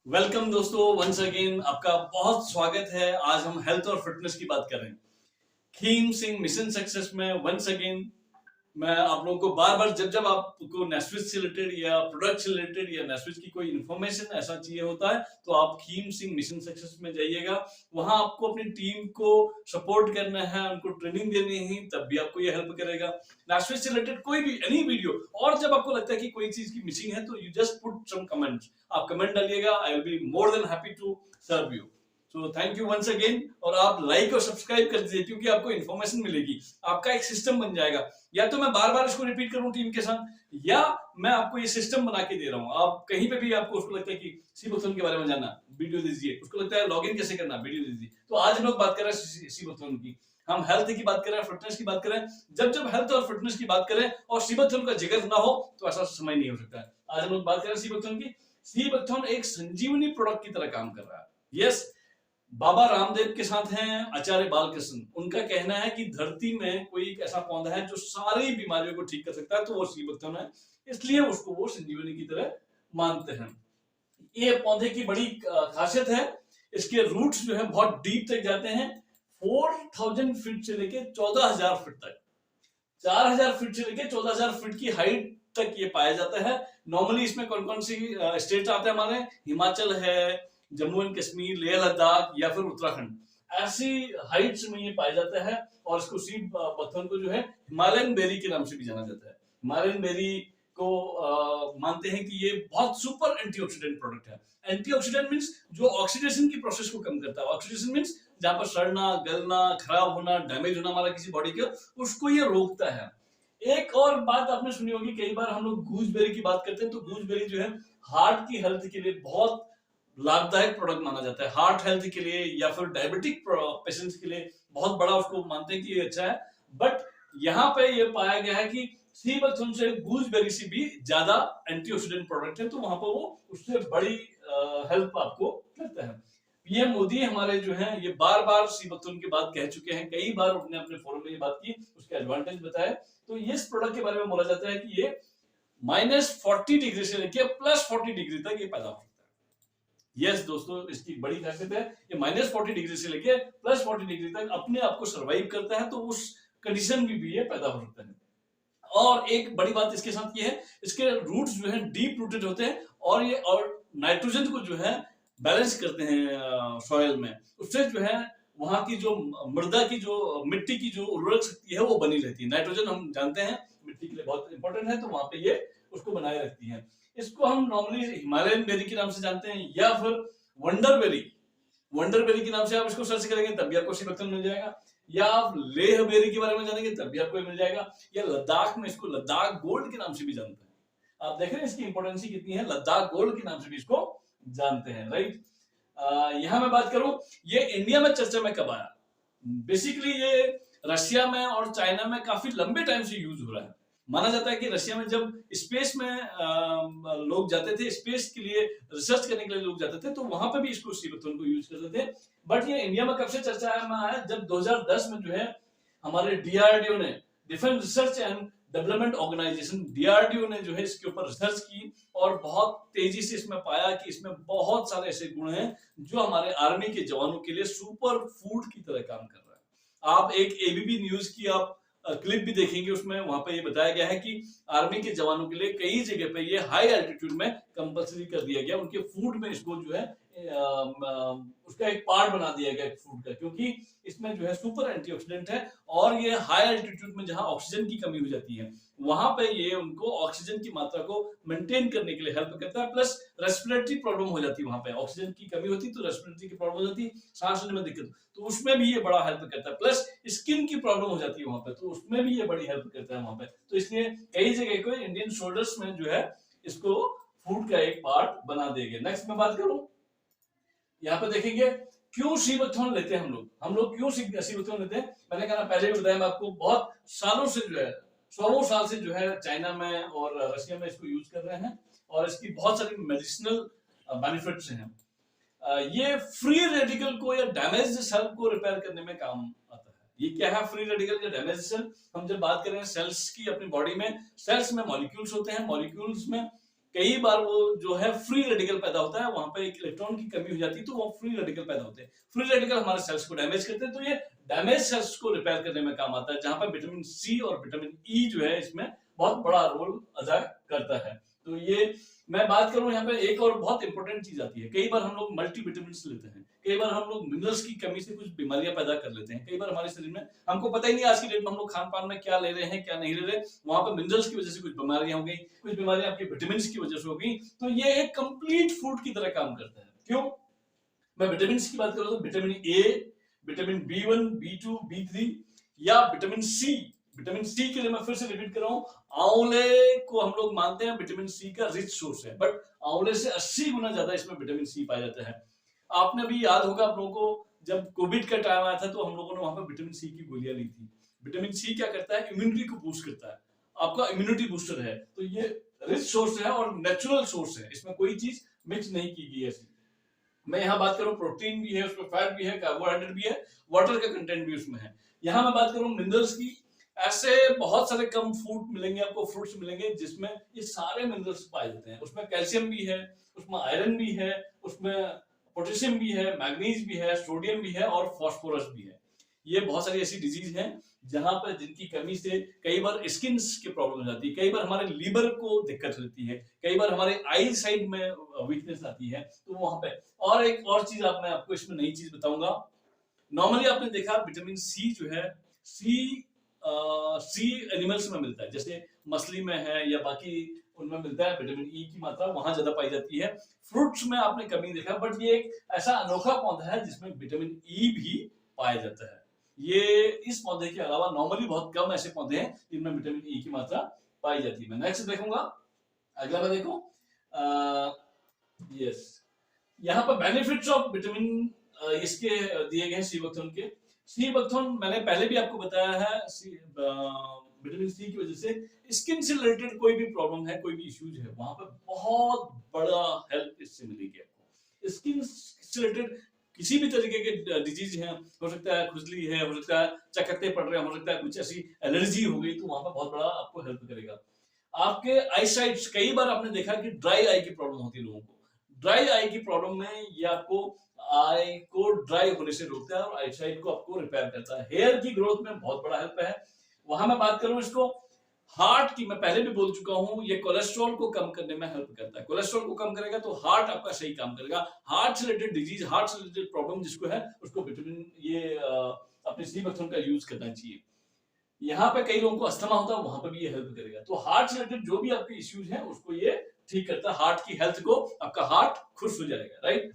Welcome दोस्तों, once again आपका बहुत स्वागत है। आज हम हेल्थ और फिटनेस की बात कर रहे हैं। खीम सिंह मिशन सक्सेस में वंस अगेन मैं आप लोगों को बार बार जब आपको नेस्विच से रिलेटेड या प्रोडक्ट से रिलेटेड या नेस्विच की कोई इन्फॉर्मेशन ऐसा चाहिए होता है तो आप खीम सिंह मिशन सक्सेस में जाइएगा। वहां आपको अपनी टीम को सपोर्ट करना है, उनको ट्रेनिंग देनी है, तब भी आपको ये हेल्प करेगा। नेस्विच से रिलेटेड कोई भी एनी वीडियो, और जब आपको लगता है कि कोई चीज की मिसिंग है तो you just put some comments, आप कमेंट डालिएगा। I will be more than happy to serve you. तो थैंक यू वंस अगेन। और आप लाइक और सब्सक्राइब कर दीजिए क्योंकि आपको इन्फॉर्मेशन मिलेगी, आपका एक सिस्टम बन जाएगा। या तो मैं बार बार इसको रिपीट करूं टीम के साथ, या मैं आपको ये सिस्टम बना के दे रहा हूं। आप कहीं पे भी आपको उसको लगता है कि सीबोथोन के बारे में जानना, वीडियो दीजिए। उसको लगता है लॉगिन कैसे करना, वीडियो दीजिए। तो आज हम लोग बात कर रहे हैं सीबोथोन की, हम हेल्थ की बात कर रहे हैं, फिटनेस की बात कर रहे हैं। जब हेल्थ और फिटनेस की बात करें और सीबोथोन का जिक्र ना हो तो ऐसा समय नहीं हो सकता है। आज हम लोग बात कर रहे हैं सीबोथोन की। सीबोथोन एक संजीवनी प्रोडक्ट की तरह काम कर रहा है। यस, बाबा रामदेव के साथ हैं आचार्य बालकृष्ण। उनका कहना है कि धरती में कोई एक ऐसा पौधा है जो सारी बीमारियों को ठीक कर सकता है, तो वो सीबोथोन है। इसलिए उसको वो संजीवनी की तरह मानते हैं। ये पौधे की बड़ी खासियत है, इसके रूट्स जो है बहुत डीप तक जाते हैं। 4000 फीट से लेके 14000 फीट तक, 4000 फीट से लेके 14000 फीट की हाइट तक ये पाया जाता है। नॉर्मली इसमें कौन कौन सी स्टेट आते हैं हमारे? हिमाचल है, जम्मू एंड कश्मीर, लेह लद्दाख या फिर उत्तराखंड, ऐसी हाइट्स में ये पाया जाता है। और इसको सीब पत्थर को जो है हिमालयन बेरी के नाम से भी जाना जाता है। हिमालयन बेरी को मानते हैं कि ये बहुत सुपर एंटीऑक्सीडेंट प्रोडक्ट है। एंटीऑक्सीडेंट मींस जो ऑक्सीडेशन की प्रोसेस को कम करता है। ऑक्सीडेशन मींस जहां पर सड़ना, गलना, खराब होना, डैमेज होना हमारा किसी बॉडी का, उसको ये रोकता है। एक और बात आपने सुनी होगी, कई बार हम लोग गूसबेरी की बात करते हैं तो गूसबेरी जो है हार्ट की हेल्थ के लिए बहुत लाभदायक प्रोडक्ट माना जाता है। हार्ट हेल्थ के लिए या फिर डायबिटिक पेशेंट्स के लिए बहुत बड़ा उसको मानते हैं कि ये अच्छा है। बट यहाँ पे ये पाया गया है कि सीबथुन से गूसबेरी से भी ज्यादा एंटीऑक्सीडेंट प्रोडक्ट है, तो वहां पर वो उससे बड़ी हेल्प आपको करता है। पीएम मोदी हमारे जो हैं ये बार बार सीबथुन की बात कह चुके हैं, कई बार उन्होंने अपने फोरम में ये बात की, उसके एडवांटेज बताए। तो इस प्रोडक्ट के बारे में बोला जाता है कि ये -40 डिग्री से लेकर +40 डिग्री तक ये पैदा हो सकता है। यस दोस्तों, इसकी बड़ी खासियत है, ये -40 डिग्री से लेकर +40 डिग्री तक अपने आप को सर्वाइव करता है, तो उस कंडीशन में भी ये पैदा हो सकता है। और एक बड़ी बात इसके साथ ये है, इसके रूट्स जो है डीप रूटेड होते हैं और ये और नाइट्रोजन को जो है बैलेंस करते हैं सॉइल में। उससे जो है वहां की जो मृदा की जो मिट्टी की जो उर्वरक शक्ति है वो बनी रहती है। नाइट्रोजन हम जानते हैं मिट्टी के लिए बहुत इंपॉर्टेंट है, तो वहां पे ये उसको बनाए रखती है। इसको हम नॉर्मली हिमालयन बेरी के नाम से जानते हैं या फिर वंडर बेरी। वंडर बेरी के नाम से आप इसको सर्च करेंगे तब भी आपको सीबक्तन मिल जाएगा, या आप लेह बेरी के बारे में जानेंगे तब भी आपको मिल जाएगा, या लद्दाख में इसको लद्दाख गोल्ड के नाम से भी जानते हैं। आप देख रहे हैं इसकी इंपोर्टेंस कितनी है, लद्दाख गोल्ड के नाम से भी इसको जानते हैं, राइट। यहां मैं बात करूं, ये इंडिया में चर्चा में कब आया? बेसिकली ये रशिया में और चाइना में काफी लंबे टाइम से यूज हो रहा है। माना जाता है कि रशिया में जब स्पेस में लोग जाते थे, स्पेस के लिए रिसर्च करने के लिए लोग जाते थे, तो वहां पे भी इसको सीबथोन को यूज करते थे। बट ये इंडिया में कब से चर्चा में आया? जब 2010 में जो है हमारे डीआरडीओ ने, defence research and development organisation, DRDO ने जो है इसके ऊपर रिसर्च की और बहुत तेजी से इसमें पाया कि इसमें बहुत सारे ऐसे गुण हैं जो हमारे आर्मी के जवानों के लिए सुपर फूड की तरह काम कर रहा है। आप एक एबीपी न्यूज की आप क्लिप भी देखेंगे, उसमें वहां पे ये बताया गया है कि आर्मी के जवानों के लिए कई जगह पे ये हाई एल्टीट्यूड में कंपलसरी कर दिया गया, उनके फूड में इसको जो है उसका एक पार्ट बना दिया गया फूड का, क्योंकि इसमें जो है सुपर एंटीऑक्सीडेंट है। और ये हाई एल्टीट्यूड में जहां ऑक्सीजन की कमी हो जाती है वहां पे ये उनको ऑक्सीजन की मात्रा को मेंटेन करने के लिए हेल्प करता है। प्लस रेस्पिरेटरी प्रॉब्लम हो जाती है, वहां पे ऑक्सीजन की कमी होती है तो रेस्पिरेटरी की प्रॉब्लम हो जाती है, सांस लेने में दिक्कत, तो उसमें भी ये बड़ा हेल्प करता है। प्लस स्किन की प्रॉब्लम हो जाती है वहां पे, तो उसमें भी ये बड़ी हेल्प करता है वहां पे। तो इसलिए कई जगह को इंडियन सोल्जर्स में जो है इसको फूड का एक पार्ट बना देंगे। नेक्स्ट मैं बात करूं, यहाँ पे देखेंगे क्यों सीबथोन लेते हैं हम लोग क्यों सीबथोन लेते हैं? मैंने कहा पहले भी बताया मैं आपको, बहुत सालों से जो है, 100 साल से जो है चाइना में और रशिया में इसको यूज कर रहे हैं और इसकी बहुत सारी मेडिसिनल बेनिफिट्स हैं। ये फ्री रेडिकल को या डैमेज सेल को रिपेयर करने में काम आता है। ये क्या है फ्री रेडिकल या डैमेज सेल? हम जब बात कर रहे हैं सेल्स की, अपनी बॉडी में सेल्स में मॉलिक्यूल्स होते हैं, मॉलिक्यूल्स में कई बार वो जो है फ्री रेडिकल पैदा होता है, वहां पे एक इलेक्ट्रॉन की कमी हो जाती है तो वो फ्री रेडिकल पैदा होते हैं। फ्री रेडिकल हमारे सेल्स को डैमेज करते हैं, तो ये डैमेज सेल्स को रिपेयर करने में काम आता है, जहां पर विटामिन सी और विटामिन ई जो है इसमें बहुत बड़ा रोल अदा करता है। तो ये मैं बात करूं यहाँ पे एक और बहुत इंपॉर्टेंट चीज आती है, कई बार हम लोग मल्टीविटामिन लेते हैं, कई बार हम लोग मिनरल्स की कमी से कुछ बीमारियां पैदा कर लेते हैं, कई बार हमारे शरीर में हमको पता ही नहीं आज की डेट में हम लोग खान पान में क्या ले रहे हैं क्या नहीं ले रहे, वहां पर मिनरल्स की वजह से कुछ बीमारियां हो गई, कुछ बीमारियां आपकी विटामिन की वजह से हो गई। तो ये एक कंप्लीट फूड की तरह काम करता है। क्यों मैं विटामिन की बात करूं तो vitamin A, vitamin B1, B2, B3 या विटामिन सी। विटामिन सी के लिए मैं फिर से रिपीट कर रहा हूं, आंवले को हम लोग मानते हैं विटामिन सी का रिच सोर्स है, बट आंवले से 80 गुना ज्यादा इसमें विटामिन सी पाया जाता है। आपने भी याद होगा आप लोगों को, जब कोविड का टाइम आया था तो हम लोगों ने वहां पर विटामिन सी की गोलियां ली थी। विटामिन सी क्या करता है, इम्यूनिटी को बूस्ट करता है, आपका इम्यूनिटी बूस्टर है। तो ये रिच सोर्स है और नेचुरल सोर्स है, इसमें कोई चीज मिक्स नहीं की गई है। मैं यहाँ बात करूं प्रोटीन भी है, उसमें फैट भी है, कार्बोहाइड्रेट भी है, वाटर का कंटेंट भी उसमें है। यहाँ मैं बात करूं मिनरल्स की, ऐसे बहुत सारे कम फूड मिलेंगे आपको, फ्रूट्स मिलेंगे जिसमें ये सारे मिनरल्स पाए जाते हैं। उसमें कैल्शियम भी है, उसमें आयरन भी है, उसमें पोटेशियम भी है, मैग्नीज भी है, सोडियम भी है और फास्फोरस भी है। ये बहुत सारी ऐसी डिजीज हैं जहां पर जिनकी कमी से कई बार स्किन की प्रॉब्लम हो जाती है, कई बार हमारे लीवर को दिक्कत होती है, कई बार हमारे आई साइड में वीकनेस आती है। तो वहां पे और एक और चीज मैं आपको इसमें नई चीज बताऊंगा। नॉर्मली आपने देखा विटामिन सी जो है, सी एनिमल्स में मिलता है, जैसे मछली में है या बाकी उनमें मिलता है, विटामिन ई की मात्रा वहां ज्यादा पाई जाती है। फ्रूट्स में आपने कमी देखा, बट ये एक ऐसा अनोखा पौधा है जिसमें विटामिन ई भी पाया जाता है। ये इस पौधे के अलावा नॉर्मली बहुत कम ऐसे पौधे हैं जिनमें विटामिन ई की मात्रा पाई जाती है। मैं नेक्स्ट देखूंगा, अगला मैं देखो, यस, यहाँ पर बेनिफिट्स ऑफ विटामिन इसके दिए गए हैं सीबकथोर्न के। सीबकथोर्न मैंने पहले भी आपको बताया है, विटामिन सी की वजह से स्किन से रिलेटेड कोई भी प्रॉब्लम है, कोई भी इश्यूज है, वहां पर बहुत बड़ा हेल्प इससे मिलेगी आपको। स्किन से रिलेटेड किसी भी तरीके के डिजीज है, हो सकता है खुजली है, हो सकता है चकत्ते पड़ रहे हैं, हो सकता है कुछ ऐसी एलर्जी हो गई, तो वहां पर बहुत बड़ा आपको हेल्प करेगा। आपके आई साइट, कई बार आपने देखा कि ड्राई आई की प्रॉब्लम होती है लोगों को, ड्राई आई की प्रॉब्लम में ये आपको आई को ड्राई होने से रोकता है और आई साइट को आपको रिपेयर करता है। हेयर की ग्रोथ में बहुत बड़ा हेल्प है। वहां मैं बात करूं इसको हार्ट की, मैं पहले भी बोल चुका हूं, ये कोलेस्ट्रॉल को कम करने में हेल्प करता है। कोलेस्ट्रॉल को कम करेगा तो हार्ट आपका सही काम करेगा। हार्ट से रिलेटेड डिजीज, हार्ट से रिलेटेड प्रॉब्लम जिसको है, उसको विटामिन ये अपने सीबकथोर्न का यूज करना चाहिए। यहाँ पे कई लोगों को अस्थमा होता है, वहां पर भी ये हेल्प करेगा। तो हार्ट से रिलेटेड जो भी आपके इश्यूज हैं उसको ये ठीक करता है, हार्ट की हेल्थ को, आपका हार्ट खुश हो जाएगा, राइट।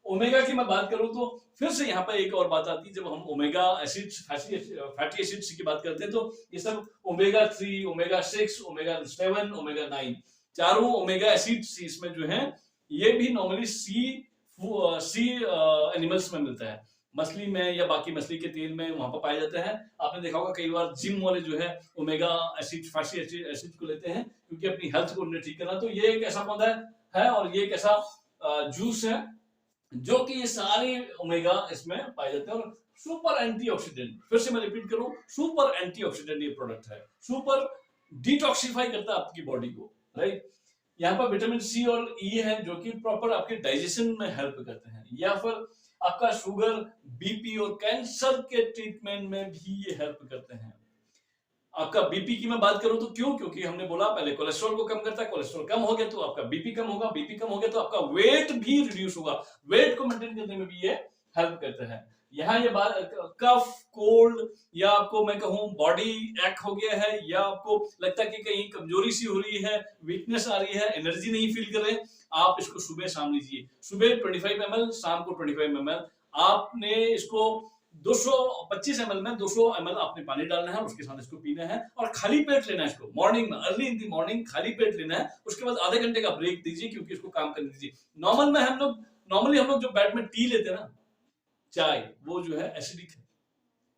ओमेगा की मैं बात करूं तो फिर से यहाँ पर एक और बात आती है, जब हम ओमेगा एसिड्स, फैटी एसिड्स की बात करते हैं तो ये सब ओमेगा 3, ओमेगा 6, ओमेगा 7, ओमेगा 9, चारों ओमेगा एसिड्स इसमें जो है, ये भी नॉर्मली सी एनिमल्स में मिलता है, मछली में या बाकी मछली के तेल में वहां पर पाया जाता है। आपने देखा होगा कई बार जिम वाले जो है ओमेगा एसिड, फैटी एसिड को लेते हैं क्योंकि अपनी हेल्थ को उन्हें ठीक करना। तो ये एक ऐसा पौधा है और ये एक ऐसा जूस है जो कि ये सारे ओमेगा इसमें पाए जाते हैं। और सुपर एंटीऑक्सीडेंट, फिर से मैं रिपीट करूं, सुपर एंटीऑक्सीडेंट ये प्रोडक्ट है, सुपर डिटॉक्सिफाई करता है आपकी बॉडी को, राइट। यहाँ पर विटामिन सी और ई है जो कि प्रॉपर आपके डाइजेशन में हेल्प करते हैं, या फिर आपका शुगर, बीपी और कैंसर के ट्रीटमेंट में भी ये हेल्प करते हैं। आपका बीपी की मैं बात करूं तो क्यों, क्योंकि हमने बोला पहले कोलेस्ट्रॉल को कम करता है, कोलेस्ट्रॉल कम हो गया तो आपका बीपी कम होगा, बीपी कम हो गया तो आपका वेट भी रिड्यूस होगा, वेट को मेंटेन करने में भी ये हेल्प करता है। यहाँ ये बात कफ, कोल्ड, या आपको मैं कहूँ बॉडी एक हो गया है, या आपको लगता है कि कहीं कमजोरी सी हो रही है, वीकनेस आ रही है, एनर्जी नहीं फील कर रहे, आप इसको सुबह शाम लीजिए। सुबह 25 ml, शाम को 25 ml। आपने इसको 225 ml में 200 ml आपने पानी डालना है, उसके साथ इसको पीना है और खाली पेट लेना है इसको, मॉर्निंग में, अर्ली इन दी मॉर्निंग खाली पेट लेना है। उसके बाद आधे घंटे का ब्रेक दीजिए क्योंकि इसको काम करने दीजिए। नॉर्मली हम लोग जो बेड में टी लेते हैं ना, चाय, वो जो है एसिडिक है,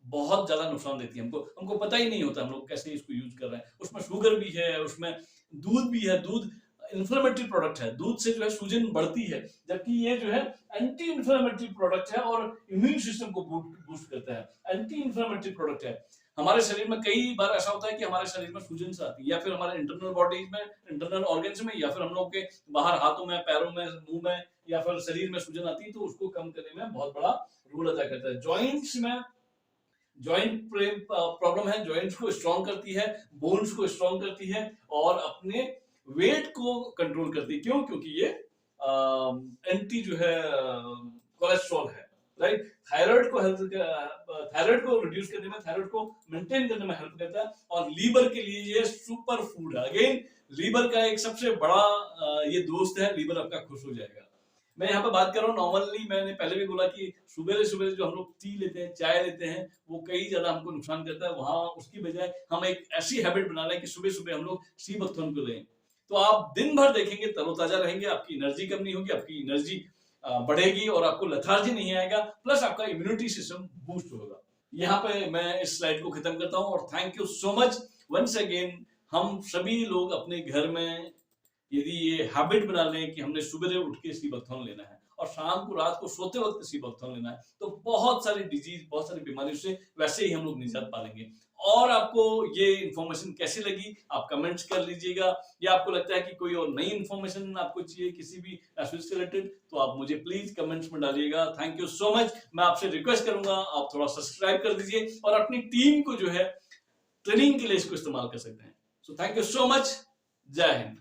बहुत ज्यादा नुकसान देती है हमको पता ही नहीं होता हम लोग कैसे इसको यूज कर रहे हैं। उसमें शुगर भी है, उसमें दूध भी है, दूध इन्फ्लेमेटरी प्रोडक्ट है, दूध से जो है सूजन बढ़ती है, जबकि ये जो है एंटी इन्फ्लेमेटरी प्रोडक्ट है और इम्यून सिस्टम को बूस्ट करता है, एंटी इन्फ्लेमेटरी प्रोडक्ट है। हमारे शरीर में कई बार ऐसा होता है कि हमारे शरीर में सूजन से आती है, या फिर हमारे इंटरनल बॉडीज में, इंटरनल ऑर्गन्स में, या फिर हम लोग के बाहर हाथों में, पैरों में, मुंह में, या फिर शरीर में सूजन आती है, तो उसको कम करने में बहुत बड़ा रोल अदा करता है। जॉइंट्स में जॉइंट प्रॉब्लम है, जॉइंट्स को स्ट्रॉन्ग करती है, बोन्स को स्ट्रॉन्ग करती है, और अपने वेट को कंट्रोल करती है। क्यों? क्योंकि ये एंटी जो है कोलेस्ट्रॉल है, राइट। थायराइड को रिड्यूस करने में, थायराइड को मेंटेन करने में हेल्प करता है, और लीवर के लिए ये सुपर फूड है। अगेन, लीवर का एक सबसे बड़ा ये दोस्त है, लीवर आपका खुश हो जाएगा। मैं यहाँ पे बात कर रहा हूँ नॉर्मली, मैंने पहले भी बोला कि सुबह सुबह जो हम लोग टी लेते हैं, चाय लेते हैं, वो कई ज्यादा हमको नुकसान करता है। वहां उसकी बजाय हम एक ऐसी हैबिट बना लें कि सुबह सुबह हम लोग सी बकथॉर्न को लें, तो आप दिन भर देखेंगे तरोताजा रहेंगे, आपकी एनर्जी कम नहीं होगी, आपकी एनर्जी बढ़ेगी, और आपको लेथार्जी नहीं आएगा, प्लस आपका इम्यूनिटी सिस्टम बूस्ट होगा। यहाँ पे मैं इस स्लाइड को खत्म करता हूँ, और thank you so much once again. हम सभी लोग अपने घर में यदि ये हैबिट बना लें कि हमने सुबह उठ के सी बकथॉर्न लेना है, और शाम को रात को सोते वक्त सी बकथॉर्न लेना है, तो बहुत सारी डिजीज, बहुत सारी बीमारियों से वैसे ही हम लोग निजात पालेंगे। और आपको ये इन्फॉर्मेशन कैसी लगी, आप कमेंट्स कर लीजिएगा, या आपको लगता है कि कोई और नई इन्फॉर्मेशन आपको चाहिए किसी भी एस्पेक्ट से रिलेटेड, तो आप मुझे प्लीज कमेंट्स में डालिएगा। Thank you so much. मैं आपसे रिक्वेस्ट करूंगा, आप थोड़ा सब्सक्राइब कर दीजिए, और अपनी टीम को जो है ट्रेनिंग के लिए इसको इस्तेमाल कर सकते हैं। So thank you so much. जय हिंद।